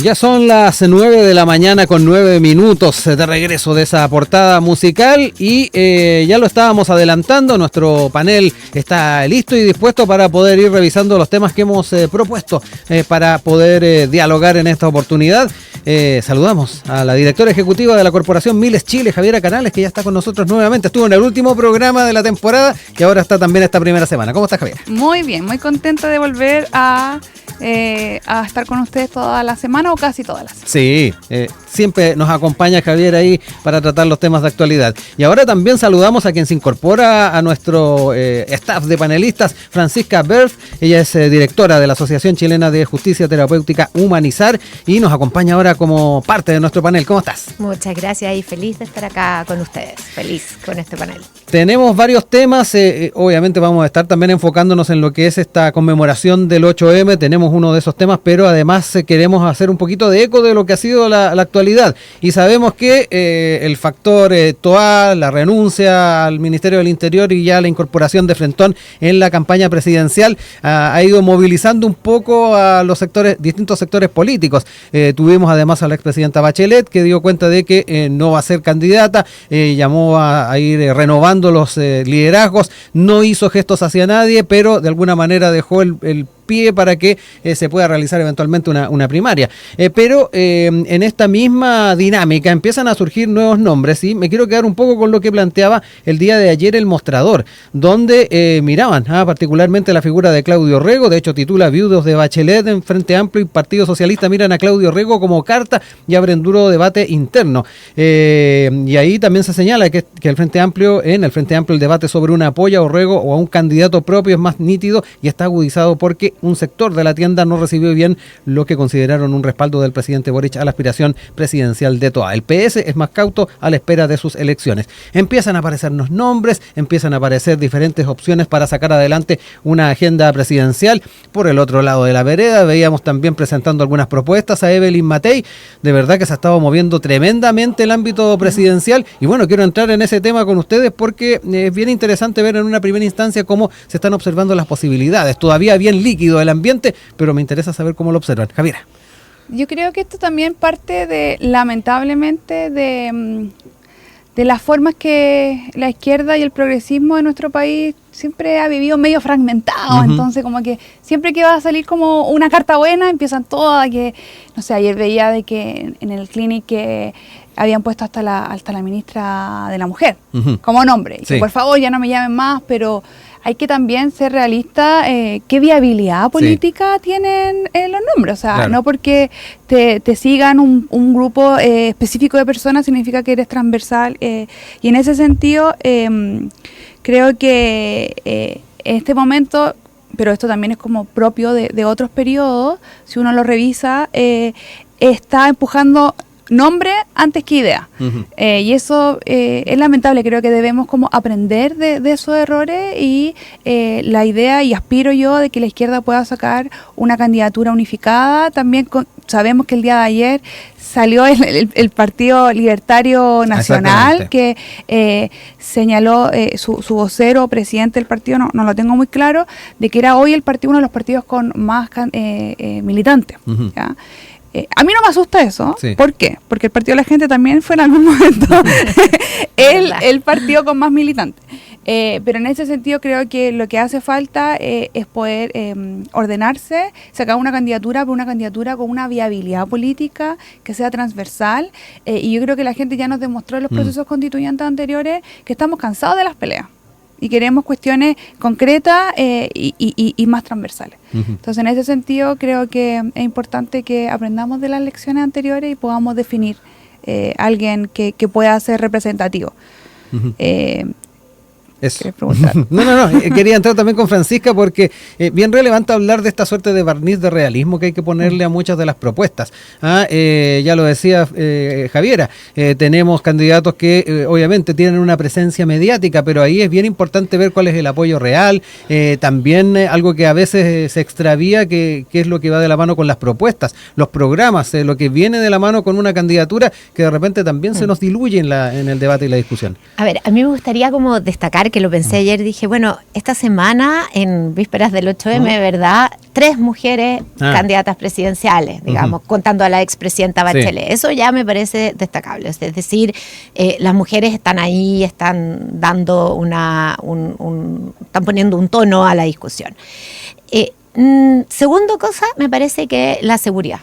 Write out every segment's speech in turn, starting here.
Ya son las 9 de la mañana con 9 minutos de regreso de esa portada musical y ya lo estábamos adelantando, nuestro panel está listo y dispuesto para poder ir revisando los temas que hemos propuesto para poder dialogar en esta oportunidad. Saludamos a la directora ejecutiva de la Corporación Miles Chile, Javiera Canales, que ya está con nosotros nuevamente. Estuvo en el último programa de la temporada y ahora está también esta primera semana. ¿Cómo estás, Javiera? Muy bien, muy contenta de volver a estar con ustedes toda la semana o casi todas las semanas. Sí, siempre nos acompaña Javier ahí para tratar los temas de actualidad. Y ahora también saludamos a quien se incorpora a nuestro staff de panelistas, Francisca Berth. Ella es directora de la Asociación Chilena de Justicia Terapéutica Humanizar y nos acompaña ahora como parte de nuestro panel. ¿Cómo estás? Muchas gracias y feliz de estar acá con ustedes, feliz con este panel. Tenemos varios temas, obviamente vamos a estar también enfocándonos en lo que es esta conmemoración del 8M, tenemos uno de esos temas, pero además queremos hacer un poquito de eco de lo que ha sido la actualidad. Y sabemos que el factor Toa, la renuncia al Ministerio del Interior y ya la incorporación de Frentón en la campaña presidencial ha ido movilizando un poco a los sectores, distintos sectores políticos. Tuvimos además a la expresidenta Bachelet que dio cuenta de que no va a ser candidata, llamó a ir renovando los liderazgos, no hizo gestos hacia nadie, pero de alguna manera dejó el pie para que se pueda realizar eventualmente una primaria. Pero en esta misma dinámica empiezan a surgir nuevos nombres y me quiero quedar un poco con lo que planteaba el día de ayer el mostrador, donde miraban particularmente la figura de Claudio Rego, de hecho titula Viudos de Bachelet en Frente Amplio y Partido Socialista miran a Claudio Rego como carta y abren duro debate interno. Y ahí también se señala que en el Frente Amplio el debate sobre un apoyo a Orrego o a un candidato propio es más nítido y está agudizado porque un sector de la tienda no recibió bien lo que consideraron un respaldo del presidente Boric a la aspiración presidencial de Toa. El PS es más cauto a la espera de sus elecciones. Empiezan a aparecernos nombres, empiezan a aparecer diferentes opciones para sacar adelante una agenda presidencial. Por el otro lado de la vereda veíamos también presentando algunas propuestas a Evelyn Matei. De verdad que se ha estado moviendo tremendamente el ámbito presidencial y bueno, quiero entrar en ese tema con ustedes porque es bien interesante ver en una primera instancia cómo se están observando las posibilidades. Todavía bien líquido del ambiente, pero me interesa saber cómo lo observan. Javiera. Yo creo que esto también parte de, lamentablemente, de las formas que la izquierda y el progresismo de nuestro país siempre ha vivido medio fragmentado. Entonces como que siempre que va a salir como una carta buena, empiezan todas, que, no sé, ayer veía de que en el clinic que habían puesto hasta la ministra de la Mujer como nombre, y que por favor ya no me llamen más, pero hay que también ser realista, qué viabilidad política tienen los nombres. O sea, claro, no porque te sigan un grupo específico de personas significa que eres transversal. Y en ese sentido, creo que en este momento, pero esto también es como propio de otros periodos, si uno lo revisa, está empujando nombre antes que idea. Y eso es lamentable. Creo que debemos como aprender de esos errores y la idea, y aspiro yo, de que la izquierda pueda sacar una candidatura unificada. También sabemos que el día de ayer salió el Partido Libertario Nacional, que señaló su vocero, presidente del partido, no lo tengo muy claro, de que era hoy uno de los partidos con más militantes. ¿Ya? A mí no me asusta eso. Sí. ¿Por qué? Porque el Partido de la Gente también fue en algún momento el partido con más militantes. Pero en ese sentido creo que lo que hace falta es poder ordenarse, sacar una candidatura, pero una candidatura con una viabilidad política que sea transversal. Y yo creo que la gente ya nos demostró en los procesos constituyentes anteriores que estamos cansados de las peleas y queremos cuestiones concretas y más transversales. Entonces, en ese sentido, creo que es importante que aprendamos de las lecciones anteriores y podamos definir alguien que pueda ser representativo. Eso. No, quería entrar también con Francisca porque bien relevante hablar de esta suerte de barniz de realismo que hay que ponerle a muchas de las propuestas. Ya lo decía Javiera, tenemos candidatos que obviamente tienen una presencia mediática, pero ahí es bien importante ver cuál es el apoyo real. También algo que a veces se extravía, que es lo que va de la mano con las propuestas, los programas, lo que viene de la mano con una candidatura que de repente también se nos diluye en el debate y la discusión. A ver, a mí me gustaría como destacar que lo pensé ayer, dije, bueno, esta semana, en vísperas del 8M, ¿verdad? 3 mujeres candidatas presidenciales, digamos, contando a la expresidenta Bachelet. Eso ya me parece destacable. Es decir, las mujeres están ahí, están dando están poniendo un tono a la discusión. Segundo cosa, me parece que la seguridad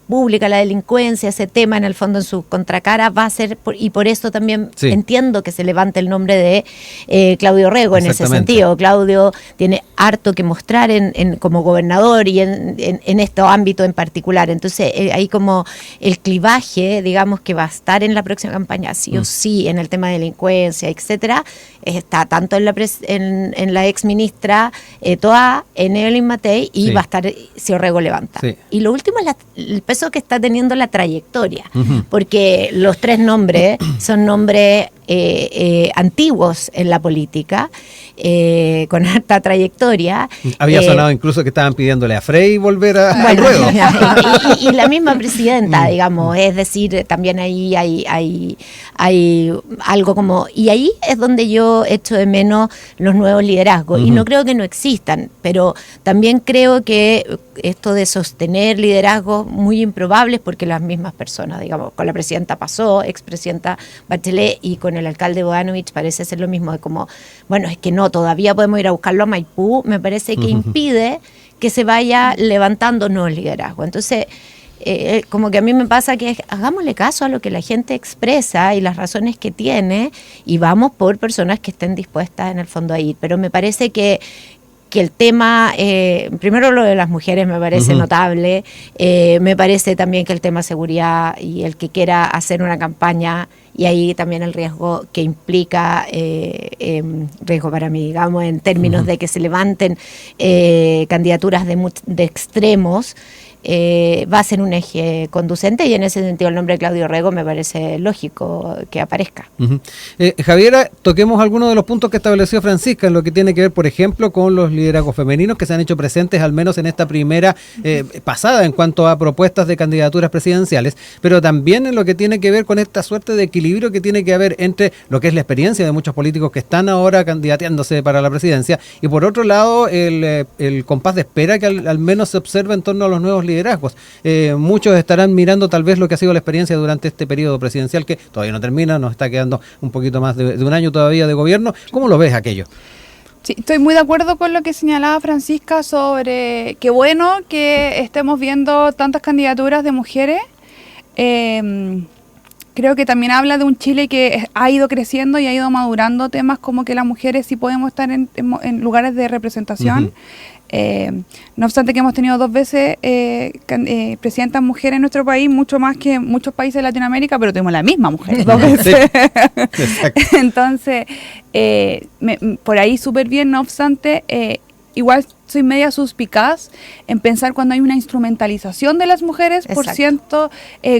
pública, la delincuencia, ese tema en el fondo en su contracara va a ser, y por eso también entiendo que se levante el nombre de Claudio Rego en ese sentido. Claudio tiene harto que mostrar como gobernador y en este ámbito en particular. Entonces hay como el clivaje, digamos, que va a estar en la próxima campaña, sí o sí, en el tema de delincuencia, etcétera. Está tanto en la ex ministra Toa, en Evelyn Matei, y va a estar si Orrego levanta. Sí. Y lo último es el peso que está teniendo la trayectoria, porque los 3 nombres son nombres antiguos en la política, con alta trayectoria. Había sonado incluso que estaban pidiéndole a Frey volver al ruedo. Y la misma presidenta, digamos, es decir, también ahí hay algo como, y ahí es donde yo echo de menos los nuevos liderazgos, y no creo que no existan, pero también creo que esto de sostener liderazgos muy improbables, porque las mismas personas, digamos, con la presidenta pasó, expresidenta Bachelet, y con el alcalde Bodanovich parece ser lo mismo, de como, bueno, es que no, todavía podemos ir a buscarlo a Maipú, me parece que impide que se vaya levantando nuevos liderazgos. Entonces, como que a mí me pasa que hagámosle caso a lo que la gente expresa y las razones que tiene, y vamos por personas que estén dispuestas en el fondo a ir. Pero me parece que el tema, primero lo de las mujeres me parece notable, me parece también que el tema seguridad y el que quiera hacer una campaña, y ahí también el riesgo que implica, riesgo para mí, digamos, en términos de que se levanten candidaturas de extremos, va a ser un eje conducente, y en ese sentido el nombre de Claudio Rego me parece lógico que aparezca. Javiera, toquemos algunos de los puntos que estableció Francisca en lo que tiene que ver, por ejemplo, con los liderazgos femeninos que se han hecho presentes al menos en esta primera pasada en cuanto a propuestas de candidaturas presidenciales, pero también en lo que tiene que ver con esta suerte de equilibrio que tiene que haber entre lo que es la experiencia de muchos políticos que están ahora candidateándose para la presidencia, y por otro lado el compás de espera que al menos se observa en torno a los nuevos liderazgos. Muchos estarán mirando tal vez lo que ha sido la experiencia durante este periodo presidencial, que todavía no termina, nos está quedando un poquito más de un año todavía de gobierno. ¿Cómo lo ves aquello? Sí, estoy muy de acuerdo con lo que señalaba Francisca sobre qué bueno que estemos viendo tantas candidaturas de mujeres. Creo que también habla de un Chile que ha ido creciendo y ha ido madurando temas como que las mujeres sí podemos estar en lugares de representación. No obstante que hemos tenido 2 veces presidentas mujeres en nuestro país, mucho más que muchos países de Latinoamérica, pero tenemos la misma mujer 2 veces. Sí. Entonces, por ahí súper bien. No obstante, igual soy media suspicaz en pensar cuando hay una instrumentalización de las mujeres. Exacto. Por cierto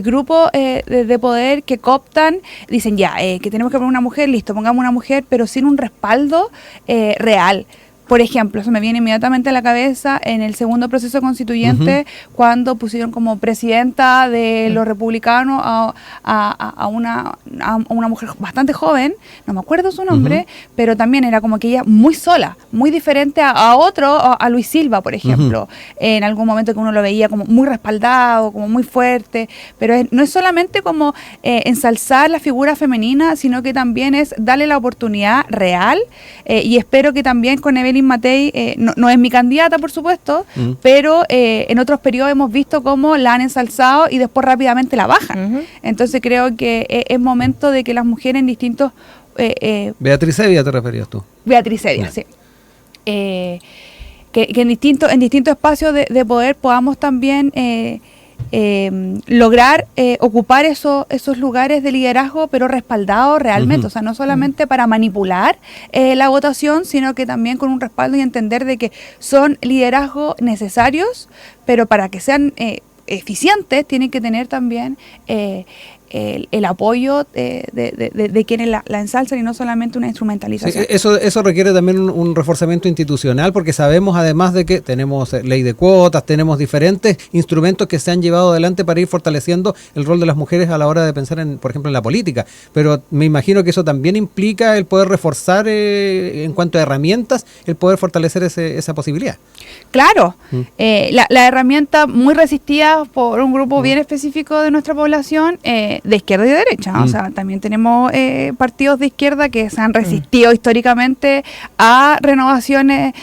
grupo de poder que cooptan, dicen ya, que tenemos que poner una mujer, listo, pongamos una mujer, pero sin un respaldo real. Por ejemplo, se me viene inmediatamente a la cabeza en el segundo proceso constituyente, cuando pusieron como presidenta de los republicanos a una mujer bastante joven, no me acuerdo su nombre, pero también era como que ella muy sola, muy diferente a otro, a Luis Silva, por ejemplo, en algún momento que uno lo veía como muy respaldado, como muy fuerte, pero no es solamente como ensalzar la figura femenina, sino que también es darle la oportunidad real, y espero que también con Evelyn Matei, no es mi candidata, por supuesto, pero en otros periodos hemos visto cómo la han ensalzado y después rápidamente la bajan. Entonces creo que es momento de que las mujeres en distintos... Beatriz Evia te referías tú. Beatriz Evia, sí. Que en distintos espacios de poder podamos también... lograr ocupar esos lugares de liderazgo, pero respaldados realmente, o sea, no solamente para manipular la votación, sino que también con un respaldo y entender de que son liderazgos necesarios, pero para que sean eficientes tienen que tener también el apoyo de quienes la ensalzan y no solamente una instrumentalización. Sí, eso requiere también un reforzamiento institucional, porque sabemos además de que tenemos ley de cuotas, tenemos diferentes instrumentos que se han llevado adelante para ir fortaleciendo el rol de las mujeres a la hora de pensar por ejemplo, en la política. Pero me imagino que eso también implica el poder reforzar en cuanto a herramientas, el poder fortalecer esa posibilidad. Claro, la herramienta muy resistida por un grupo bien específico de nuestra población, de izquierda y de derecha. O sea, también tenemos partidos de izquierda que se han resistido históricamente a renovaciones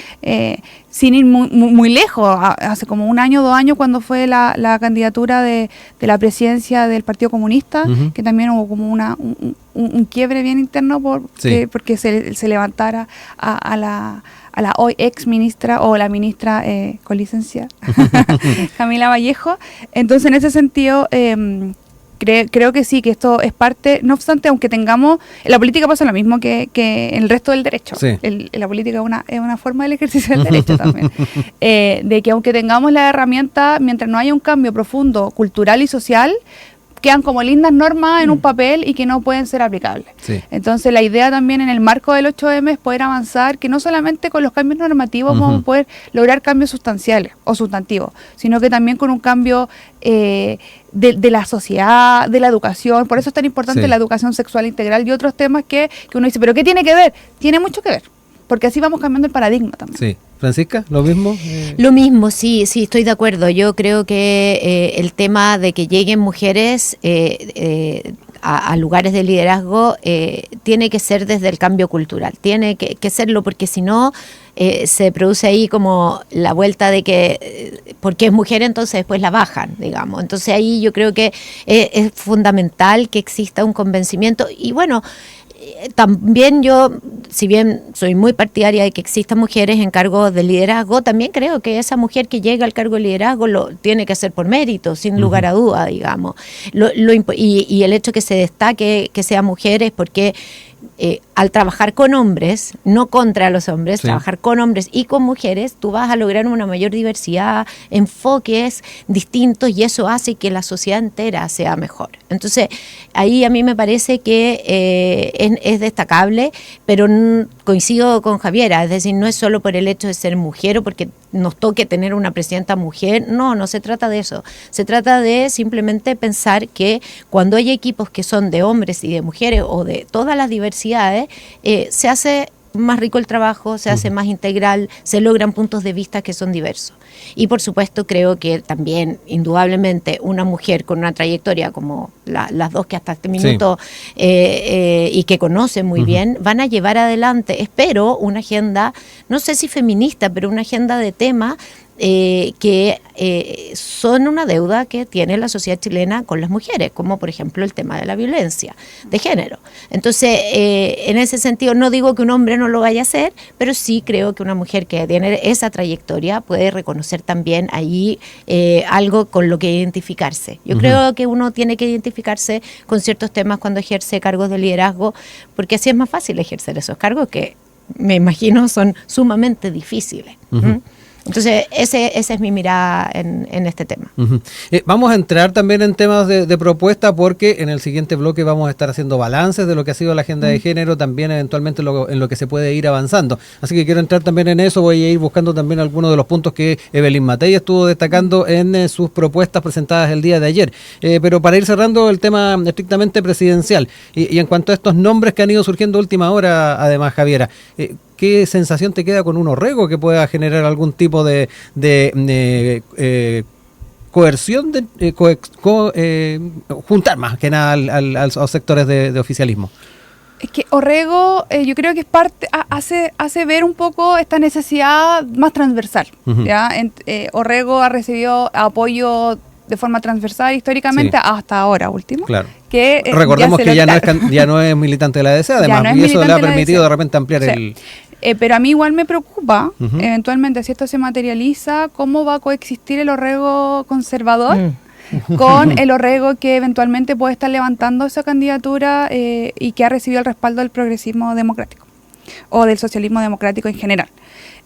sin ir muy lejos. Hace como 1 año, 2 años, cuando fue la candidatura de la presidencia del Partido Comunista, que también hubo como un quiebre bien interno porque se levantara a la hoy ex ministra o la ministra con licencia Camila Vallejo. Entonces, en ese sentido, creo que sí, que esto es parte, no obstante, aunque tengamos, en la política pasa lo mismo que en el resto del derecho. Sí. La política es una forma del ejercicio del derecho también. De que aunque tengamos la herramienta, mientras no haya un cambio profundo, cultural y social, quedan como lindas normas en un papel y que no pueden ser aplicables. Sí. Entonces la idea también en el marco del 8M es poder avanzar, que no solamente con los cambios normativos vamos a poder lograr cambios sustanciales o sustantivos, sino que también con un cambio de la sociedad, de la educación. Por eso es tan importante la educación sexual integral y otros temas que uno dice, ¿pero qué tiene que ver? Tiene mucho que ver, porque así vamos cambiando el paradigma también. Sí. Francisca, ¿lo mismo? Lo mismo, sí, estoy de acuerdo. Yo creo que el tema de que lleguen mujeres a lugares de liderazgo tiene que ser desde el cambio cultural, tiene que serlo, porque si no se produce ahí como la vuelta de que porque es mujer entonces después la bajan, digamos. Entonces ahí yo creo que es fundamental que exista un convencimiento y bueno, también yo, si bien soy muy partidaria de que existan mujeres en cargos de liderazgo, también creo que esa mujer que llega al cargo de liderazgo lo tiene que hacer por mérito, sin lugar a duda, digamos. Y el hecho que se destaque que sean mujeres, porque al trabajar con hombres, no contra los hombres, trabajar con hombres y con mujeres, tú vas a lograr una mayor diversidad, enfoques distintos, y eso hace que la sociedad entera sea mejor. Entonces, ahí a mí me parece que es destacable, pero coincido con Javiera, es decir, no es solo por el hecho de ser mujer o porque nos toque tener una presidenta mujer, no se trata de eso, se trata de simplemente pensar que cuando hay equipos que son de hombres y de mujeres o de todas las diversidades, se hace más rico el trabajo, se hace más integral, se logran puntos de vista que son diversos. Y por supuesto creo que también, indudablemente, una mujer con una trayectoria como las dos que hasta este minuto y que conocen muy bien, van a llevar adelante, espero, una agenda, no sé si feminista, pero una agenda de temas que son una deuda que tiene la sociedad chilena con las mujeres, como por ejemplo el tema de la violencia de género. Entonces, en ese sentido, no digo que un hombre no lo vaya a hacer, pero sí creo que una mujer que tiene esa trayectoria puede reconocer también ahí algo con lo que identificarse. Yo creo que uno tiene que identificarse con ciertos temas cuando ejerce cargos de liderazgo, porque así es más fácil ejercer esos cargos que me imagino son sumamente difíciles. Entonces, esa es mi mirada en este tema. Vamos a entrar también en temas de propuesta, porque en el siguiente bloque vamos a estar haciendo balances de lo que ha sido la agenda de género, también eventualmente en lo que se puede ir avanzando. Así que quiero entrar también en eso, voy a ir buscando también algunos de los puntos que Evelyn Matei estuvo destacando en sus propuestas presentadas el día de ayer. Pero para ir cerrando el tema estrictamente presidencial, y en cuanto a estos nombres que han ido surgiendo a última hora, además, Javiera, ¿qué sensación te queda con un Orrego que pueda generar algún tipo de coerción, juntar más que nada a los sectores de oficialismo? Es que Orrego, yo creo que es hace ver un poco esta necesidad más transversal. ¿Ya? Orrego ha recibido apoyo de forma transversal históricamente hasta ahora último. Claro. Que, recordemos que ya no es militante de la DC, además, y eso le ha permitido de repente ampliar el... pero a mí igual me preocupa, eventualmente, si esto se materializa, cómo va a coexistir el Orrego conservador con el Orrego que eventualmente puede estar levantando esa candidatura y que ha recibido el respaldo del progresismo democrático o del socialismo democrático en general.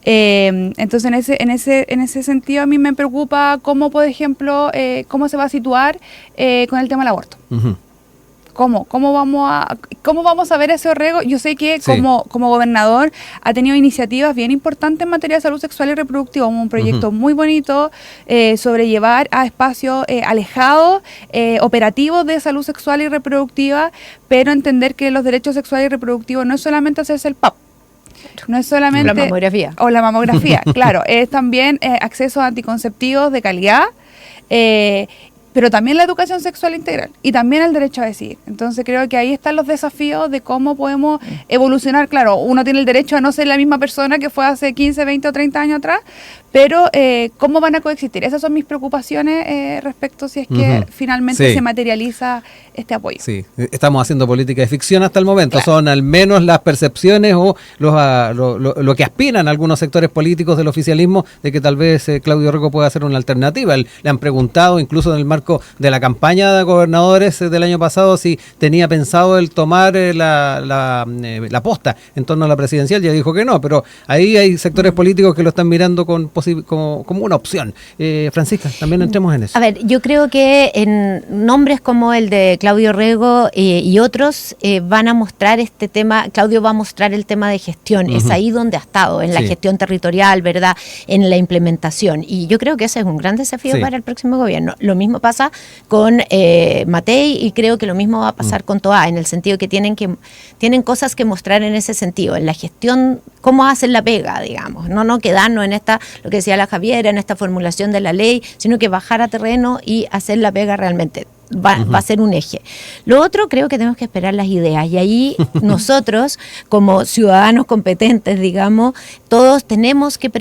Entonces en ese sentido a mí me preocupa cómo, por ejemplo, cómo se va a situar con el tema del aborto. ¿Cómo vamos a ver ese Orrego? Yo sé que como gobernador ha tenido iniciativas bien importantes en materia de salud sexual y reproductiva, un proyecto muy bonito sobre llevar a espacios alejados, operativos de salud sexual y reproductiva, pero entender que los derechos sexuales y reproductivos no es solamente hacerse el PAP. No es solamente la mamografía. O la mamografía, claro, es también acceso a anticonceptivos de calidad, pero también la educación sexual integral y también el derecho a decidir. Entonces creo que ahí están los desafíos de cómo podemos evolucionar. Claro, uno tiene el derecho a no ser la misma persona que fue hace 15, 20 o 30 años atrás, pero ¿cómo van a coexistir? Esas son mis preocupaciones respecto si es que finalmente se materializa este apoyo. Sí, estamos haciendo política de ficción hasta el momento. Claro. Son al menos las percepciones o lo que aspiran algunos sectores políticos del oficialismo de que tal vez Claudio Orrego pueda ser una alternativa. Le han preguntado, incluso en el marco de la campaña de gobernadores del año pasado, si tenía pensado el tomar la posta en torno a la presidencial. Ya dijo que no, pero ahí hay sectores políticos que lo están mirando como una opción. Francisca, también entremos en eso. A ver, yo creo que en nombres como el de Claudio Orrego y otros van a mostrar este tema. Claudio va a mostrar el tema de gestión. Es ahí donde ha estado, en la gestión territorial, ¿verdad? En la implementación. Y yo creo que ese es un gran desafío para el próximo gobierno. Lo mismo pasa con Matei y creo que lo mismo va a pasar con Toá, en el sentido que tienen cosas que mostrar en ese sentido, en la gestión, cómo hacen la pega, digamos, no quedarnos en lo que decía la Javiera, en esta formulación de la ley, sino que bajar a terreno y hacer la pega realmente. Va a ser un eje. Lo otro, creo que tenemos que esperar las ideas y ahí nosotros, como ciudadanos competentes, digamos, todos tenemos que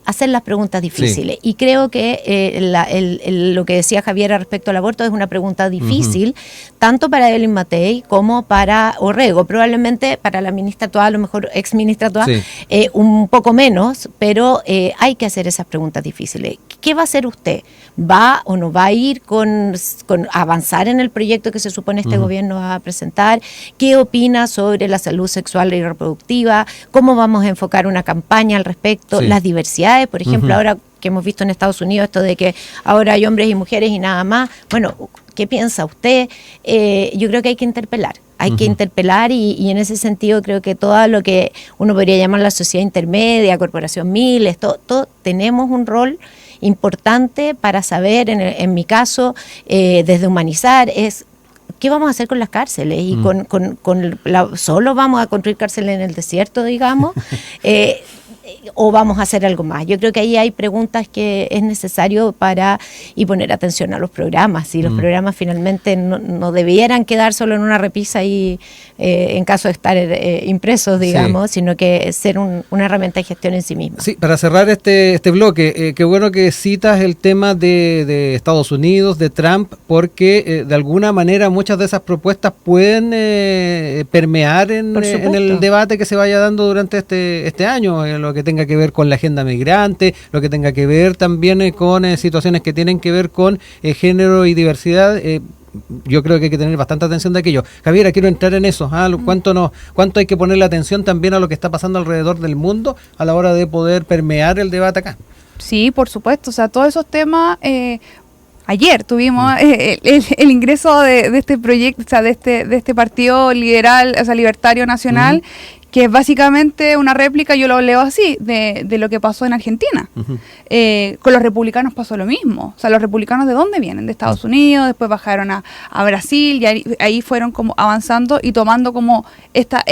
hacer las preguntas difíciles. Y creo que lo que decía Javier respecto al aborto es una pregunta difícil, tanto para Evelyn Matei como para Orrego. Probablemente para la ministra Toá, a lo mejor ex ministra Toá, un poco menos, pero hay que hacer esas preguntas difíciles. ¿Qué va a hacer usted? ¿Va o no va a ir con avanzar en el proyecto que se supone este gobierno va a presentar? ¿Qué opina sobre la salud sexual y reproductiva? ¿Cómo vamos a enfocar una campaña al respecto? Las diversidades, por ejemplo, ahora que hemos visto en Estados Unidos esto de que ahora hay hombres y mujeres y nada más. Bueno, ¿qué piensa usted? Yo creo que hay que interpelar. Hay que interpelar y en ese sentido creo que todo lo que uno podría llamar la sociedad intermedia, Corporación Miles, todo tenemos un rol importante para saber, en mi caso, desde humanizar, es qué vamos a hacer con las cárceles y solo vamos a construir cárceles en el desierto, digamos, o vamos a hacer algo más. Yo creo que ahí hay preguntas que es necesario y poner atención a los programas, y los programas finalmente no debieran quedar solo en una repisa y en caso de estar impresos, digamos, sino que ser una herramienta de gestión en sí misma. Sí, para cerrar este bloque, qué bueno que citas el tema de Estados Unidos, de Trump, porque de alguna manera muchas de esas propuestas pueden permear en el debate que se vaya dando durante este año, lo que tenga que ver con la agenda migrante, lo que tenga que ver también con situaciones que tienen que ver con género y diversidad. Yo creo que hay que tener bastante atención de aquello. Javiera, quiero entrar en eso. ¿Cuánto hay que ponerle atención también a lo que está pasando alrededor del mundo a la hora de poder permear el debate acá? Sí, por supuesto. O sea, todos esos temas... Ayer tuvimos el ingreso de este proyecto, o sea, de este partido liberal, o sea, libertario nacional, que es básicamente una réplica, yo lo leo así, de lo que pasó en Argentina. Con los republicanos pasó lo mismo. O sea, los republicanos, ¿de dónde vienen? De Estados Unidos, después bajaron a Brasil, y ahí fueron como avanzando y tomando como esta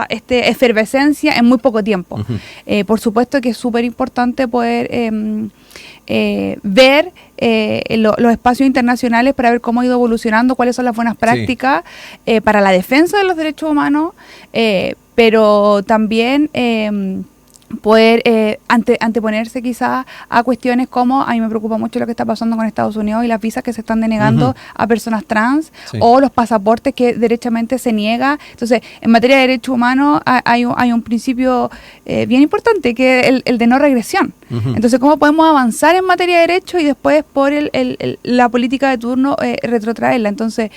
efervescencia en muy poco tiempo. Por supuesto que es súper importante poder ver los espacios internacionales para ver cómo ha ido evolucionando, cuáles son las buenas prácticas para la defensa de los derechos humanos, pero también poder anteponerse quizás a cuestiones como, a mí me preocupa mucho lo que está pasando con Estados Unidos y las visas que se están denegando a personas trans, o los pasaportes que derechamente se niega. Entonces, en materia de derechos humanos hay un principio bien importante, que es el de no regresión. Entonces, ¿cómo podemos avanzar en materia de derechos y después por la política de turno retrotraerla? Entonces,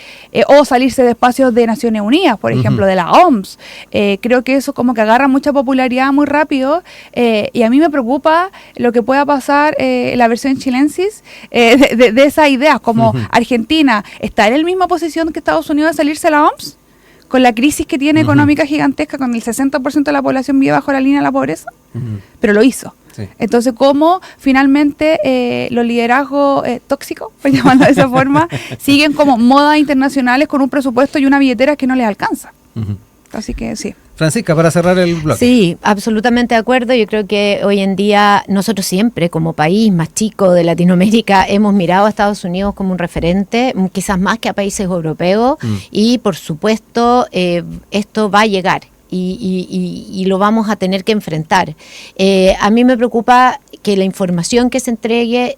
o salirse de espacios de Naciones Unidas, por ejemplo, de la OMS. Creo que eso como que agarra mucha popularidad muy rápido políticos, y a mí me preocupa lo que pueda pasar la versión chilensis de esas ideas, como Argentina está en la misma posición que Estados Unidos de salirse de la OMS, con la crisis que tiene económica gigantesca, con el 60% de la población vive bajo la línea de la pobreza, pero lo hizo. Sí. Entonces, ¿cómo finalmente los liderazgos tóxicos, por llamarlo de esa forma, siguen como modas internacionales con un presupuesto y una billetera que no les alcanza? Así que sí. Francisca, para cerrar el bloque. Sí, absolutamente de acuerdo. Yo creo que hoy en día nosotros siempre, como país más chico de Latinoamérica, hemos mirado a Estados Unidos como un referente, quizás más que a países europeos, y por supuesto esto va a llegar. Y lo vamos a tener que enfrentar. A mí me preocupa que la información que se entregue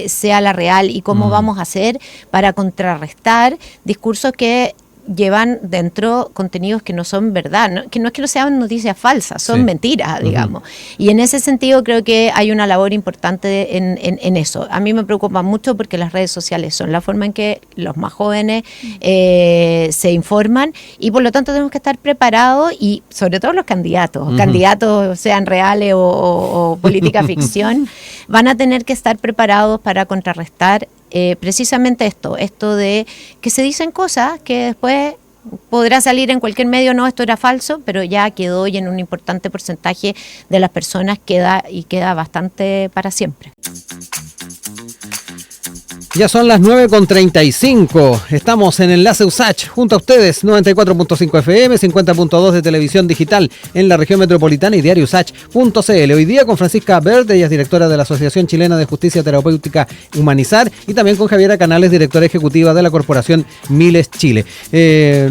sea la real y cómo vamos a hacer para contrarrestar discursos que llevan dentro contenidos que no son verdad, ¿no? Que no es que no sean noticias falsas, son mentiras, digamos. Y en ese sentido creo que hay una labor importante en eso. A mí me preocupa mucho porque las redes sociales son la forma en que los más jóvenes se informan, y por lo tanto tenemos que estar preparados, y sobre todo los candidatos sean reales o política ficción, van a tener que estar preparados para contrarrestar precisamente esto de que se dicen cosas que después podrá salir en cualquier medio, no, esto era falso, pero ya quedó, y en un importante porcentaje de las personas queda bastante para siempre. Ya son las 9:35. Estamos en Enlace USACH junto a ustedes, 94.5 FM, 50.2 de televisión digital en la región metropolitana y diario USACH.cl. Hoy día con Francisca Bert, ella es directora de la Asociación Chilena de Justicia Terapéutica Humanizar, y también con Javiera Canales, directora ejecutiva de la Corporación Miles Chile.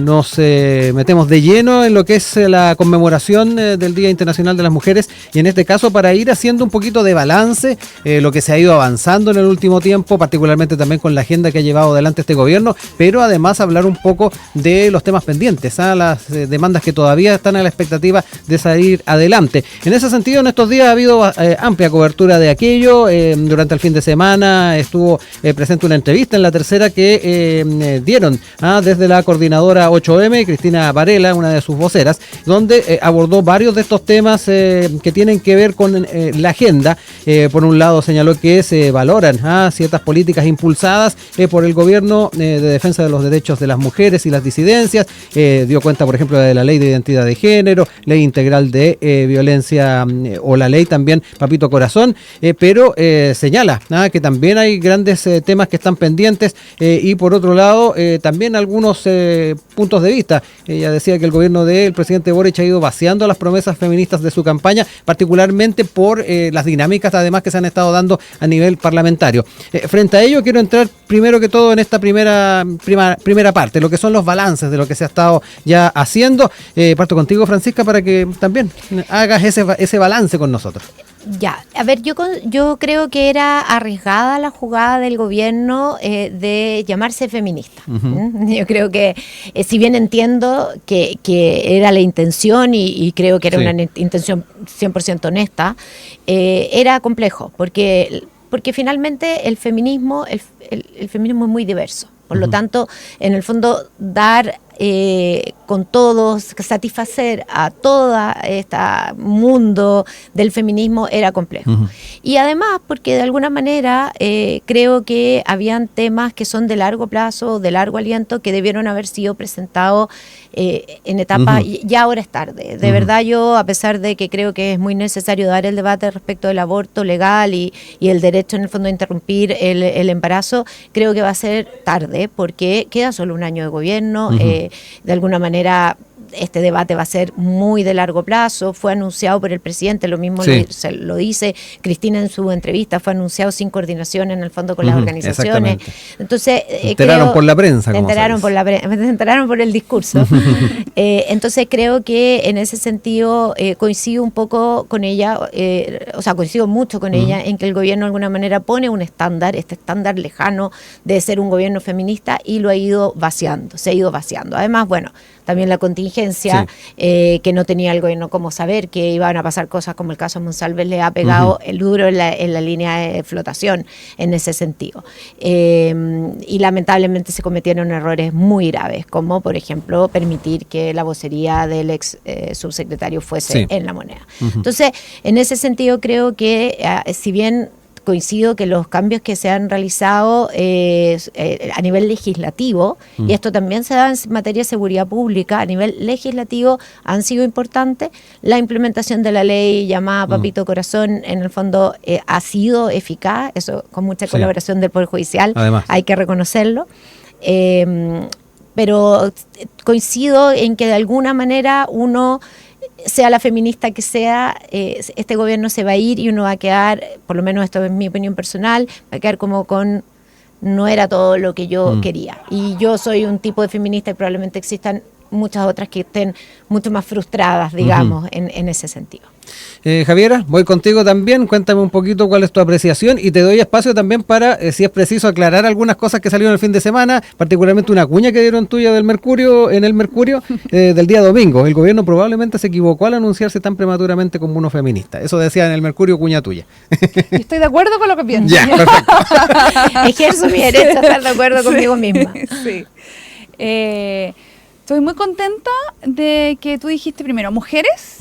Nos metemos de lleno en lo que es la conmemoración del Día Internacional de las Mujeres, y en este caso para ir haciendo un poquito de balance, lo que se ha ido avanzando en el último tiempo, particularmente también con la agenda que ha llevado adelante este gobierno, pero además hablar un poco de los temas pendientes, las demandas que todavía están a la expectativa de salir adelante. En ese sentido, en estos días ha habido amplia cobertura de aquello. Durante el fin de semana estuvo presente una entrevista en La Tercera que dieron desde la coordinadora 8M, Cristina Varela, una de sus voceras, donde abordó varios de estos temas que tienen que ver con la agenda. Por un lado señaló que se valoran ciertas políticas impulsadas por el gobierno de defensa de los derechos de las mujeres y las disidencias. Dio cuenta, por ejemplo, de la ley de identidad de género, ley integral de violencia, o la ley también Papito Corazón, pero señala que también hay grandes temas que están pendientes, y por otro lado también algunos puntos de vista. Ella decía que el gobierno del presidente Boric ha ido vaciando las promesas feministas de su campaña, particularmente por las dinámicas además que se han estado dando a nivel parlamentario. Frente a ello, quiero entrar primero que todo en esta primera parte, lo que son los balances de lo que se ha estado ya haciendo. Parto contigo, Francisca, para que también hagas ese balance con nosotros. Ya, a ver, yo creo que era arriesgada la jugada del gobierno de llamarse feminista. Yo creo que, si bien entiendo que era la intención, y creo que era una intención 100% honesta, era complejo, porque finalmente el feminismo es muy diverso. Por lo tanto, en el fondo, dar con todos, satisfacer a todo este mundo del feminismo era complejo. Y además, porque de alguna manera creo que habían temas que son de largo plazo, de largo aliento, que debieron haber sido presentados en etapa, ya ahora es tarde. De verdad, yo, a pesar de que creo que es muy necesario dar el debate respecto del aborto legal y el derecho en el fondo a interrumpir el embarazo, creo que va a ser tarde, porque queda solo un año de gobierno. De alguna manera este debate va a ser muy de largo plazo. Fue anunciado por el presidente, lo mismo lo dice Cristina en su entrevista, fue anunciado sin coordinación en el fondo con las organizaciones. Entonces, se enteraron por la prensa. Se enteraron por el discurso. Entonces creo que en ese sentido coincido un poco con ella, coincido mucho con ella en que el gobierno de alguna manera pone un estándar, este estándar lejano de ser un gobierno feminista, y lo ha ido vaciando, se ha ido vaciando. Además, bueno, también la contingencia transparencia, que no tenía el gobierno cómo saber que iban a pasar cosas como el caso Monsalves le ha pegado el duro en la línea de flotación en ese sentido. Y lamentablemente se cometieron errores muy graves, como por ejemplo permitir que la vocería del ex subsecretario fuese en La Moneda. Entonces, en ese sentido creo que si bien coincido que los cambios que se han realizado a nivel legislativo, y esto también se da en materia de seguridad pública, a nivel legislativo han sido importantes. La implementación de la ley llamada Papito Corazón, en el fondo, ha sido eficaz, eso con mucha colaboración del Poder Judicial, además, hay que reconocerlo. Pero coincido en que de alguna manera uno, sea la feminista que sea, este gobierno se va a ir y uno va a quedar, por lo menos esto es mi opinión personal, va a quedar como con no era todo lo que yo quería. Y yo soy un tipo de feminista y probablemente existan muchas otras que estén mucho más frustradas, digamos, en ese sentido. Javiera, voy contigo también, cuéntame un poquito cuál es tu apreciación y te doy espacio también para, si es preciso, aclarar algunas cosas que salieron el fin de semana, particularmente una cuña que dieron tuya del Mercurio, en el Mercurio, del día domingo. El gobierno probablemente se equivocó al anunciarse tan prematuramente como uno feminista. Eso decía en el Mercurio, cuña tuya. Estoy de acuerdo con lo que pienso. Ya, perfecto. Ejerzo mi derecho a estar de acuerdo conmigo misma. Sí. Estoy muy contenta de que tú dijiste primero mujeres.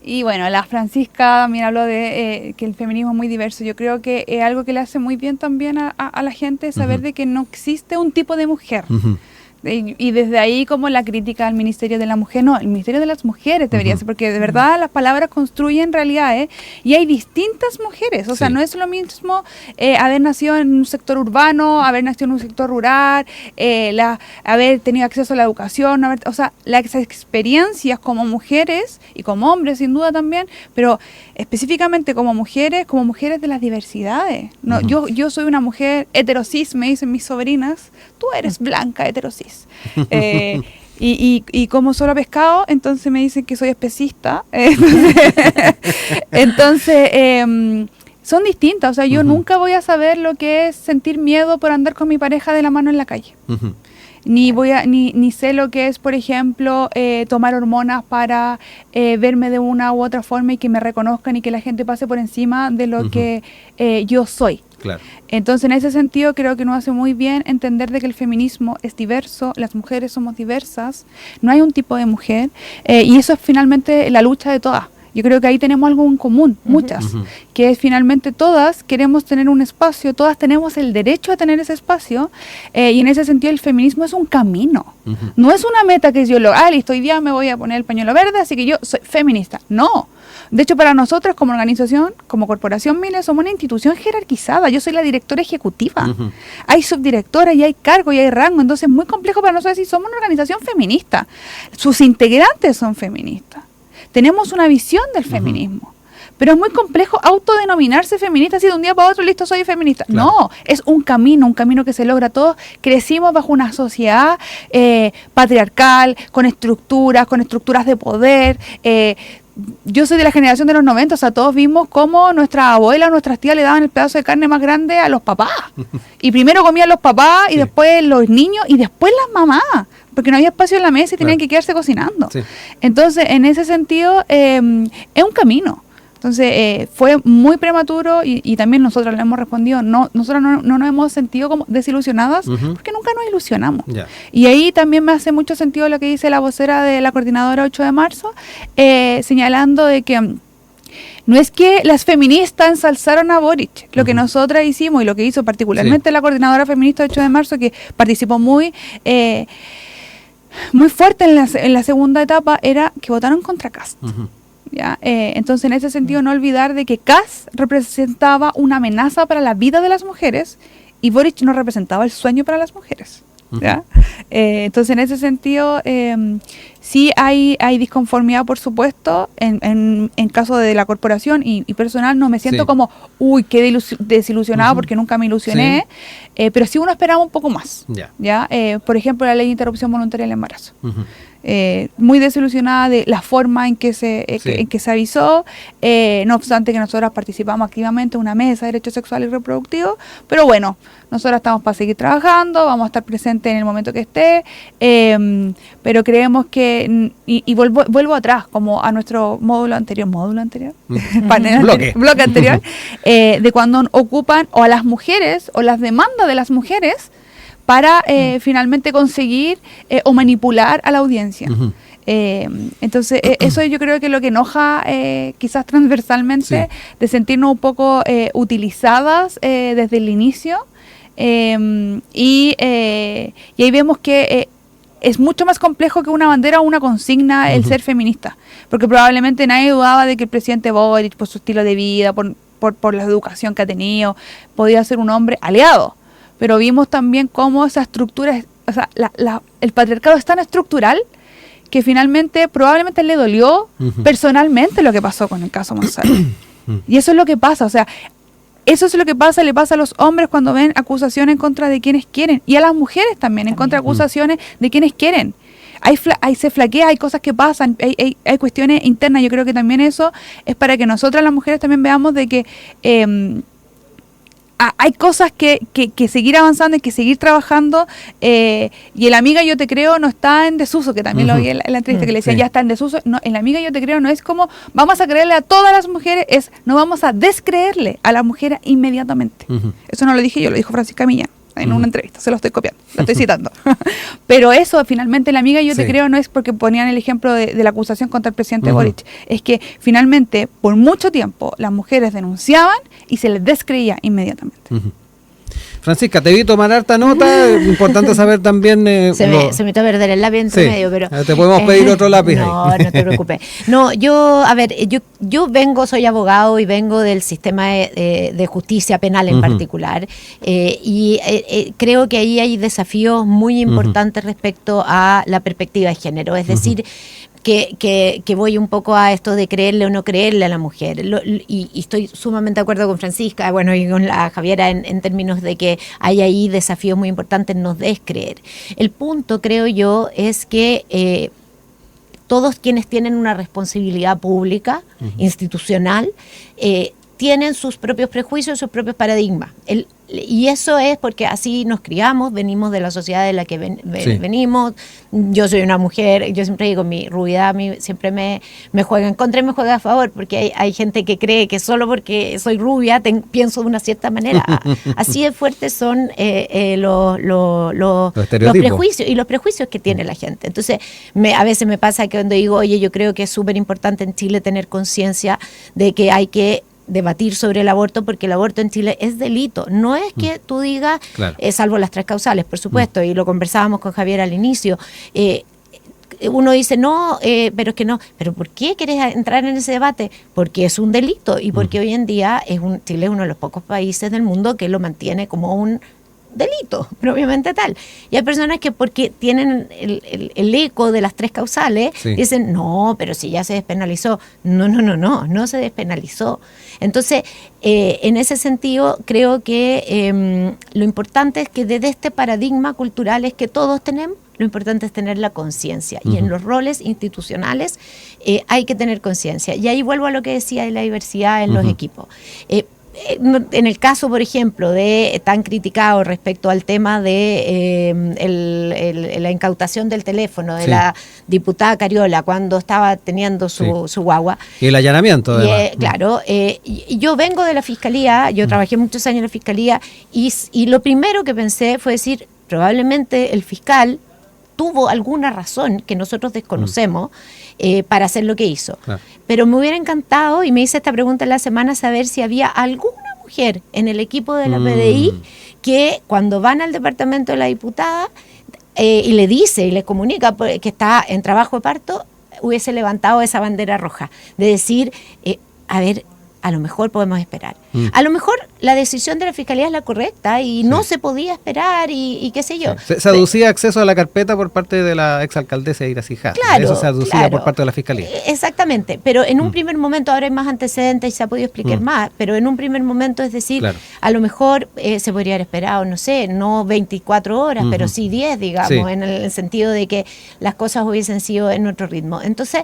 Y bueno, la Francisca también habló de que el feminismo es muy diverso. Yo creo que es algo que le hace muy bien también a la gente saber de que no existe un tipo de mujer. Y desde ahí como la crítica al Ministerio de la Mujer, no, el Ministerio de las Mujeres debería ser, porque de verdad las palabras construyen realidades y hay distintas mujeres, o sea, no es lo mismo haber nacido en un sector urbano, haber nacido en un sector rural, haber tenido acceso a la educación, o sea, las experiencias como mujeres y como hombres sin duda también, pero específicamente como mujeres de las diversidades. No, yo soy una mujer heterosis, me dicen mis sobrinas, tú eres blanca heterosis. Y como solo pescado, entonces me dicen que soy especista. Entonces, son distintas. O sea, yo nunca voy a saber lo que es sentir miedo por andar con mi pareja de la mano en la calle. Ni sé lo que es, por ejemplo, tomar hormonas para verme de una u otra forma y que me reconozcan y que la gente pase por encima de lo que yo soy. Claro. Entonces, en ese sentido, creo que nos hace muy bien entender de que el feminismo es diverso, las mujeres somos diversas, no hay un tipo de mujer, y eso es finalmente la lucha de todas. Yo creo que ahí tenemos algo en común, muchas, que es finalmente todas queremos tener un espacio, todas tenemos el derecho a tener ese espacio, y en ese sentido el feminismo es un camino, no es una meta que yo listo, hoy día me voy a poner el pañuelo verde, así que yo soy feminista, no. De hecho, para nosotros como organización, como Corporación Mile, somos una institución jerarquizada. Yo soy la directora ejecutiva. Hay subdirectora y hay cargo y hay rango. Entonces es muy complejo para nosotros decir somos una organización feminista. Sus integrantes son feministas. Tenemos una visión del feminismo. Pero es muy complejo autodenominarse feminista así de un día para otro, listo, soy feminista. Claro. No, es un camino que se logra. Todos crecimos bajo una sociedad patriarcal, con estructuras de poder. Yo soy de la generación de los 90, o sea, todos vimos cómo nuestras abuelas, nuestras tías le daban el pedazo de carne más grande a los papás. Y primero comían los papás y después los niños y después las mamás, porque no había espacio en la mesa y tenían que quedarse cocinando. Entonces, en ese sentido, es un camino. Entonces, fue muy prematuro y también nosotros le hemos respondido, nosotros no nos hemos sentido como desilusionadas porque nunca nos ilusionamos. Y ahí también me hace mucho sentido lo que dice la vocera de la coordinadora 8 de marzo, señalando de que no es que las feministas ensalzaron a Boric, lo que nosotras hicimos y lo que hizo particularmente la coordinadora feminista 8 de marzo, que participó muy fuerte en la segunda etapa, era que votaron contra Kast. ¿Ya? Entonces, en ese sentido, no olvidar de que Kast representaba una amenaza para la vida de las mujeres y Boric no representaba el sueño para las mujeres. ¿Ya? Entonces, en ese sentido, sí hay disconformidad, por supuesto, en caso de la corporación y personal no me siento como, qué desilusionado porque nunca me ilusioné, pero sí uno esperaba un poco más. ¿Ya? Por ejemplo, la ley de interrupción voluntaria del embarazo. muy desilusionada de la forma en que se avisó, no obstante que nosotras participamos activamente en una mesa de derechos sexuales y reproductivos, pero bueno, nosotras estamos para seguir trabajando, vamos a estar presentes en el momento que esté, pero creemos que, y vuelvo atrás, como a nuestro módulo anterior, bloque anterior, de cuando ocupan o a las mujeres o las demandas de las mujeres para finalmente conseguir o manipular a la audiencia. Ujú. Entonces, eso yo creo que es lo que enoja quizás transversalmente, de sentirnos un poco utilizadas desde el inicio. Y ahí vemos que es mucho más complejo que una bandera o una consigna el ser feminista, porque probablemente nadie dudaba de que el presidente Boric, por su estilo de vida, por la educación que ha tenido, podía ser un hombre aliado. Pero vimos también cómo esa estructura, o sea, el patriarcado es tan estructural que finalmente probablemente le dolió personalmente lo que pasó con el caso Monsalve. Y eso es lo que pasa, o sea, eso es lo que le pasa a los hombres cuando ven acusaciones en contra de quienes quieren, y a las mujeres también en contra de acusaciones de quienes quieren. Ahí se flaquea, hay cosas que pasan, hay cuestiones internas. Yo creo que también eso es para que nosotras las mujeres también veamos de que hay cosas que seguir avanzando, hay que seguir trabajando, y el amiga yo te creo no está en desuso, que también lo vi en la entrevista que le decía, ya está en desuso. No, el amiga yo te creo no es como vamos a creerle a todas las mujeres, es no vamos a descreerle a la mujer inmediatamente. Eso no lo dije yo, lo dijo Francisca Millán en una entrevista, se lo estoy copiando, lo estoy citando. Pero eso, finalmente, la amiga yo te creo no es porque ponían el ejemplo de la acusación contra el presidente Boric, es que finalmente, por mucho tiempo, las mujeres denunciaban y se les descreía inmediatamente. Francisca, te vi tomar harta nota, importante saber también... se me echó a perder el lápiz en medio, pero... Te podemos pedir otro lápiz no, ahí. No te preocupes. No, yo soy abogado y vengo del sistema de justicia penal en particular, y creo que ahí hay desafíos muy importantes respecto a la perspectiva de género, es decir... Que voy un poco a esto de creerle o no creerle a la mujer, y estoy sumamente de acuerdo con Francisca, bueno, y con la Javiera en términos de que hay ahí desafíos muy importantes en no descreer. El punto, creo yo, es que todos quienes tienen una responsabilidad pública, institucional, tienen sus propios prejuicios, sus propios paradigmas. Y eso es porque así nos criamos, venimos de la sociedad de la que venimos. Yo soy una mujer, yo siempre digo, mi rubidad a mí siempre me juega en contra y me juega a favor, porque hay gente que cree que solo porque soy rubia pienso de una cierta manera. Así de fuertes son los prejuicios y los prejuicios que tiene la gente. Entonces, a veces me pasa que cuando digo, oye, yo creo que es súper importante en Chile tener conciencia de que hay que debatir sobre el aborto, porque el aborto en Chile es delito. No es que tú digas, salvo las 3 causales, por supuesto, y lo conversábamos con Javier al inicio, uno dice, no, pero es que no. ¿Pero por qué quieres entrar en ese debate? Porque es un delito, y porque hoy en día Chile es uno de los pocos países del mundo que lo mantiene como un delito, propiamente tal. Y hay personas que porque tienen el eco de las 3 causales, dicen, no, pero si ya se despenalizó. No se despenalizó. Entonces, en ese sentido, creo que lo importante es que desde este paradigma cultural es que todos tenemos, lo importante es tener la conciencia. Y en los roles institucionales hay que tener conciencia. Y ahí vuelvo a lo que decía de la diversidad en los equipos. En el caso, por ejemplo, de tan criticado respecto al tema de la incautación del teléfono de la diputada Cariola cuando estaba teniendo su guagua. Y el allanamiento, además. Claro, yo vengo de la Fiscalía, yo trabajé muchos años en la Fiscalía, y lo primero que pensé fue decir, probablemente el fiscal tuvo alguna razón que nosotros desconocemos para hacer lo que hizo. Claro. Pero me hubiera encantado, y me hice esta pregunta en la semana, saber si había alguna mujer en el equipo de la PDI que cuando van al departamento de la diputada y le dice y le comunica que está en trabajo de parto, hubiese levantado esa bandera roja, de decir, a ver, a lo mejor podemos esperar. A lo mejor la decisión de la Fiscalía es la correcta y no se podía esperar y qué sé yo. Se aducía acceso a la carpeta por parte de la exalcaldesa Iracy Jade. Claro, eso se aducía por parte de la Fiscalía. Exactamente, pero en un primer momento, ahora hay más antecedentes y se ha podido explicar más, pero en un primer momento, es decir, a lo mejor se podría haber esperado, no sé, no 24 horas, pero sí 10, digamos, en el sentido de que las cosas hubiesen sido en otro ritmo. Entonces,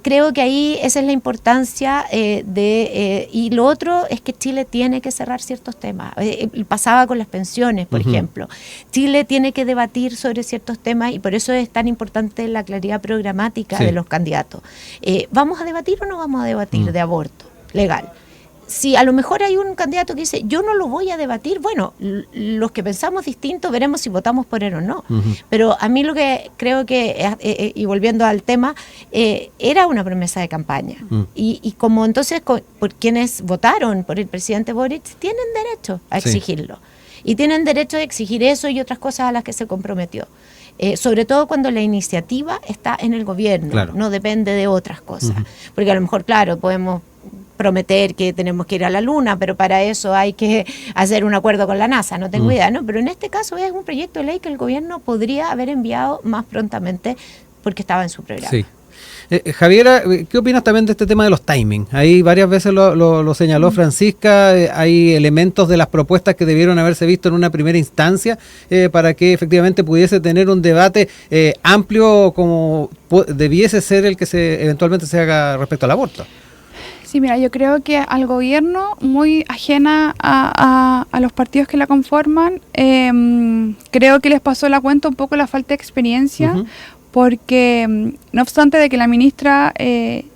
creo que ahí esa es la importancia y lo otro es que Chile tiene que cerrar ciertos temas. Pasaba con las pensiones, por ejemplo. Chile tiene que debatir sobre ciertos temas y por eso es tan importante la claridad programática de los candidatos. ¿Vamos a debatir o no vamos a debatir de aborto legal? Si a lo mejor hay un candidato que dice, yo no lo voy a debatir, bueno, los que pensamos distinto veremos si votamos por él o no. Pero a mí lo que creo que, y volviendo al tema, era una promesa de campaña. Y como entonces, por quienes votaron por el presidente Boric, tienen derecho a exigirlo. Y tienen derecho a exigir eso y otras cosas a las que se comprometió. Sobre todo cuando la iniciativa está en el gobierno, no depende de otras cosas. Porque a lo mejor, claro, podemos prometer que tenemos que ir a la luna, pero para eso hay que hacer un acuerdo con la NASA, no tengo idea, ¿no? Pero en este caso es un proyecto de ley que el gobierno podría haber enviado más prontamente porque estaba en su programa. Sí. Javiera, ¿qué opinas también de este tema de los timings? Ahí varias veces lo señaló Francisca, hay elementos de las propuestas que debieron haberse visto en una primera instancia para que efectivamente pudiese tener un debate amplio como debiese ser el que eventualmente se haga respecto al aborto. Sí, mira, yo creo que al gobierno, muy ajena a los partidos que la conforman, creo que les pasó la cuenta un poco la falta de experiencia, porque no obstante de que la ministra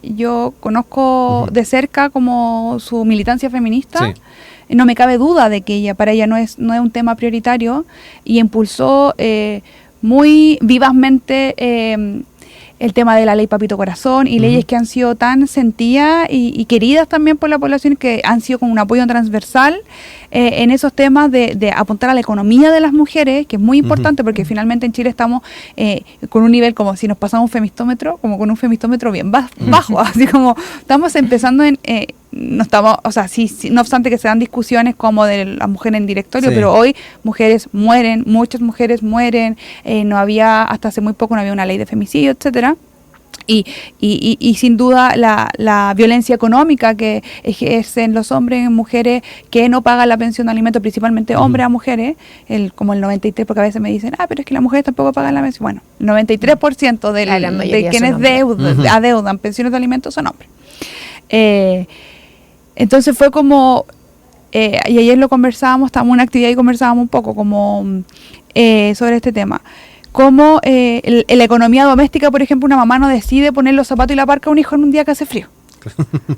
yo conozco de cerca como su militancia feminista, no me cabe duda de que para ella no es un tema prioritario y impulsó muy vivazmente el tema de la ley Papito Corazón y leyes que han sido tan sentidas y queridas también por la población, que han sido con un apoyo transversal en esos temas de apuntar a la economía de las mujeres, que es muy importante porque finalmente en Chile estamos con un nivel como si nos pasamos un femistómetro, como con un femistómetro bien bajo, así como estamos empezando no estamos, o sea, sí, no obstante que se dan discusiones como de las mujeres en directorio, pero hoy mujeres mueren, muchas mujeres mueren, no había, hasta hace muy poco no había una ley de femicidio, etcétera. Y sin duda la violencia económica que ejercen los hombres en mujeres que no pagan la pensión de alimentos, principalmente hombres a mujeres, como el 93%, porque a veces me dicen, pero es que las mujeres tampoco pagan la pensión. Bueno, el 93% de quienes adeudan pensiones de alimentos son hombres. Entonces fue como, y ayer lo conversábamos, estábamos en una actividad y conversábamos un poco como sobre este tema. Como en la economía doméstica, por ejemplo, una mamá no decide poner los zapatos y la parca a un hijo en un día que hace frío.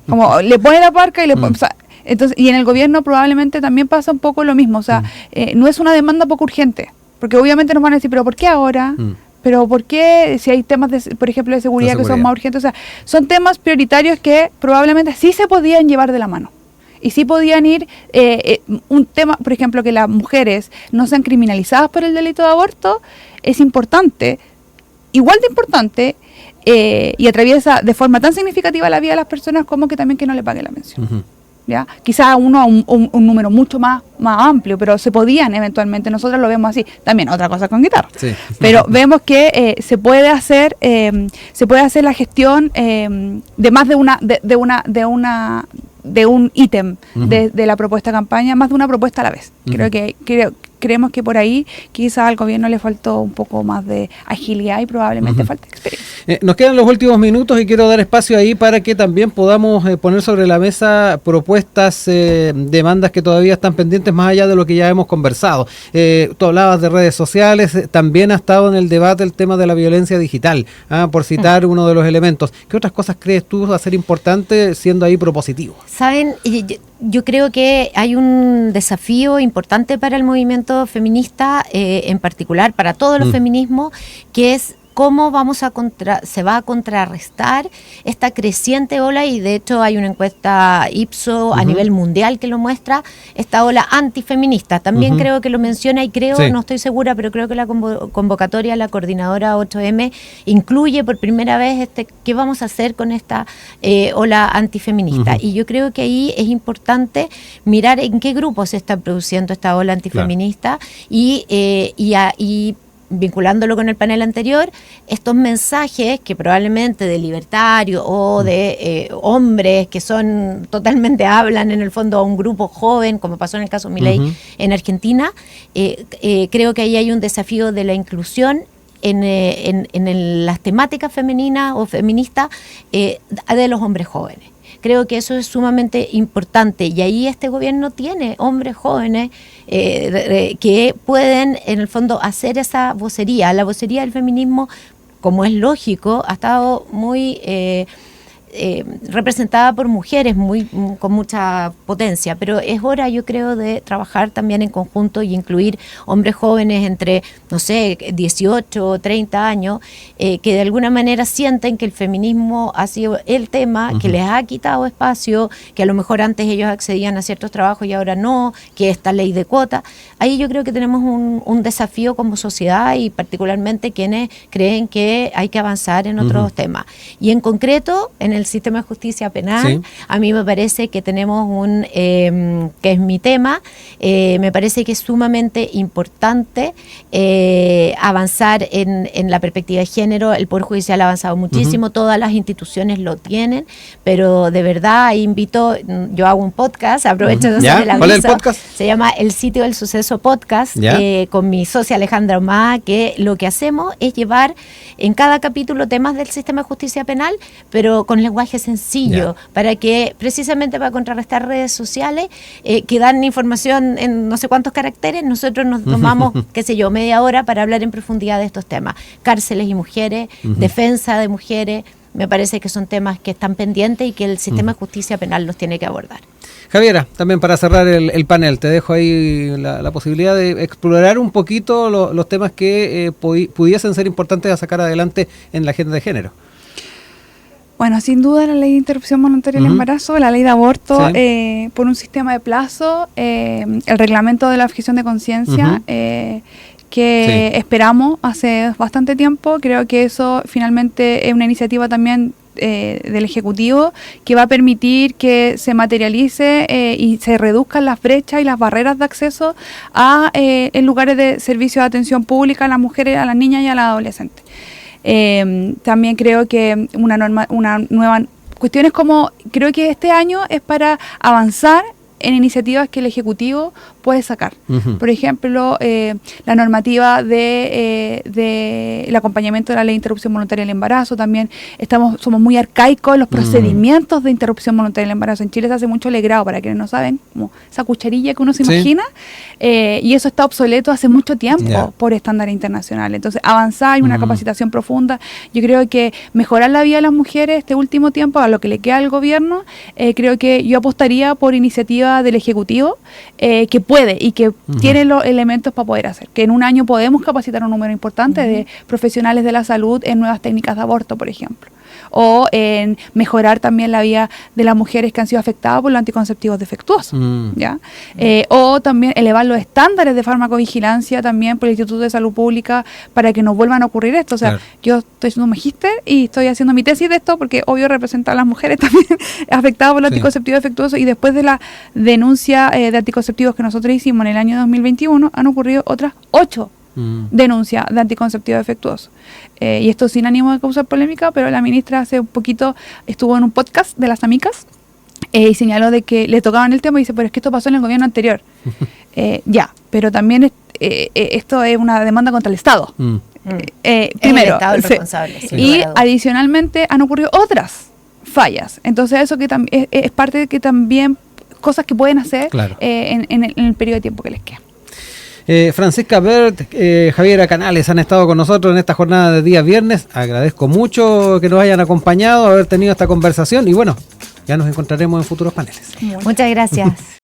Como le pone la parca y le pone... O sea, entonces, y en el gobierno probablemente también pasa un poco lo mismo. O sea, no es una demanda poco urgente. Porque obviamente nos van a decir, ¿pero por qué ahora? Pero ¿por qué si hay temas, por ejemplo, de seguridad que son más urgentes? O sea, son temas prioritarios que probablemente sí se podían llevar de la mano. Y sí podían ir, un tema, por ejemplo, que las mujeres no sean criminalizadas por el delito de aborto, es importante, igual de importante, y atraviesa de forma tan significativa la vida de las personas como que también que no le paguen la pensión. ¿Ya? Quizá un número mucho más amplio, pero se podían eventualmente, nosotros lo vemos así, también otra cosa con guitarra, pero vemos que se puede hacer la gestión de más de un ítem de la propuesta de campaña, más de una propuesta a la vez. Creemos que por ahí quizá al gobierno le faltó un poco más de agilidad y probablemente falta experiencia. Nos quedan los últimos minutos y quiero dar espacio ahí para que también podamos poner sobre la mesa propuestas, demandas que todavía están pendientes más allá de lo que ya hemos conversado. Tú hablabas de redes sociales, también ha estado en el debate el tema de la violencia digital, por citar uno de los elementos. ¿Qué otras cosas crees tú va a ser importante siendo ahí propositivo? Saben, yo creo que hay un desafío importante para el movimiento feminista, en particular para todos los feminismos, que es cómo se va a contrarrestar esta creciente ola, y de hecho hay una encuesta Ipsos a nivel mundial que lo muestra, esta ola antifeminista. También creo que lo menciona, y creo, no estoy segura, pero creo que la convocatoria, la coordinadora 8M, incluye por primera vez qué vamos a hacer con esta ola antifeminista. Y yo creo que ahí es importante mirar en qué grupos se está produciendo esta ola antifeminista, y vinculándolo con el panel anterior, estos mensajes que probablemente de libertarios o de hombres que son totalmente, hablan en el fondo a un grupo joven, como pasó en el caso de Milei en Argentina, creo que ahí hay un desafío de la inclusión en las temáticas femeninas o feministas de los hombres jóvenes. Creo que eso es sumamente importante, y ahí este gobierno tiene hombres jóvenes que pueden en el fondo hacer esa vocería. La vocería del feminismo, como es lógico, ha estado muy representada por mujeres con mucha potencia, pero es hora, yo creo, de trabajar también en conjunto y incluir hombres jóvenes entre, no sé, 18 o 30 años, que de alguna manera sienten que el feminismo ha sido el tema que les ha quitado espacio, que a lo mejor antes ellos accedían a ciertos trabajos y ahora no, que esta ley de cuota. Ahí yo creo que tenemos un desafío como sociedad, y particularmente quienes creen que hay que avanzar en otros temas. Y en concreto, en el sistema de justicia penal, a mí me parece que tenemos que es mi tema, me parece que es sumamente importante avanzar en la perspectiva de género. El Poder Judicial ha avanzado muchísimo, todas las instituciones lo tienen, pero de verdad invito, yo hago un podcast, aprovecho de hacer el aviso. ¿Cuál es el podcast? Se llama El Sitio del Suceso Podcast, con mi socia Alejandra Omá, que lo que hacemos es llevar en cada capítulo temas del sistema de justicia penal, pero con lenguaje sencillo, para que precisamente para contrarrestar redes sociales que dan información en no sé cuántos caracteres, nosotros nos tomamos, qué sé yo, media hora para hablar en profundidad de estos temas. Cárceles y mujeres, defensa de mujeres, me parece que son temas que están pendientes y que el sistema de justicia penal los tiene que abordar. Javiera, también para cerrar el panel, te dejo ahí la posibilidad de explorar un poquito los temas que pudiesen ser importantes a sacar adelante en la agenda de género. Bueno, sin duda la ley de interrupción voluntaria del embarazo, la ley de aborto, por un sistema de plazo, el reglamento de la objeción de conciencia, que esperamos hace bastante tiempo. Creo que eso finalmente es una iniciativa también del Ejecutivo que va a permitir que se materialice y se reduzcan las brechas y las barreras de acceso en lugares de servicio de atención pública a las mujeres, a las niñas y a las adolescentes. También creo que una nueva cuestiones como, creo que este año es para avanzar en iniciativas que el Ejecutivo puede sacar. Por ejemplo, la normativa de el acompañamiento de la ley de interrupción voluntaria del embarazo. También somos muy arcaicos en los procedimientos de interrupción voluntaria del embarazo. En Chile se hace mucho legrado, para quienes no saben, como esa cucharilla que uno se imagina, y eso está obsoleto hace mucho tiempo por estándares internacionales. Entonces, avanzar en una capacitación profunda. Yo creo que mejorar la vida de las mujeres este último tiempo, a lo que le queda al gobierno, creo que yo apostaría por iniciativa del Ejecutivo, que puede y que tiene los elementos para poder hacer. Que en un año podemos capacitar un número importante de profesionales de la salud en nuevas técnicas de aborto, por ejemplo. O en mejorar también la vida de las mujeres que han sido afectadas por los anticonceptivos defectuosos. ¿Ya? O también elevar los estándares de farmacovigilancia también por el Instituto de Salud Pública para que no vuelvan a ocurrir esto. O sea, yo estoy haciendo un magíster y estoy haciendo mi tesis de esto porque obvio representa a las mujeres también afectadas por los anticonceptivos defectuosos, y después de la denuncia de anticonceptivos que nosotros hicimos en el año 2021 han ocurrido otras 8 denuncia de anticonceptivos defectuosos. Y esto sin ánimo de causar polémica, pero la ministra hace un poquito estuvo en un podcast de las amigas y señaló de que le tocaban el tema y dice, pero es que esto pasó en el gobierno anterior. Pero también esto es una demanda contra el Estado. Primero, el Estado el responsable. Y adicionalmente han ocurrido otras fallas. Entonces eso que es parte de que también cosas que pueden hacer en el periodo de tiempo que les queda. Francisca Bert, Javiera Canales han estado con nosotros en esta jornada de día viernes. Agradezco mucho que nos hayan acompañado, haber tenido esta conversación, y bueno, ya nos encontraremos en futuros paneles. Muchas gracias.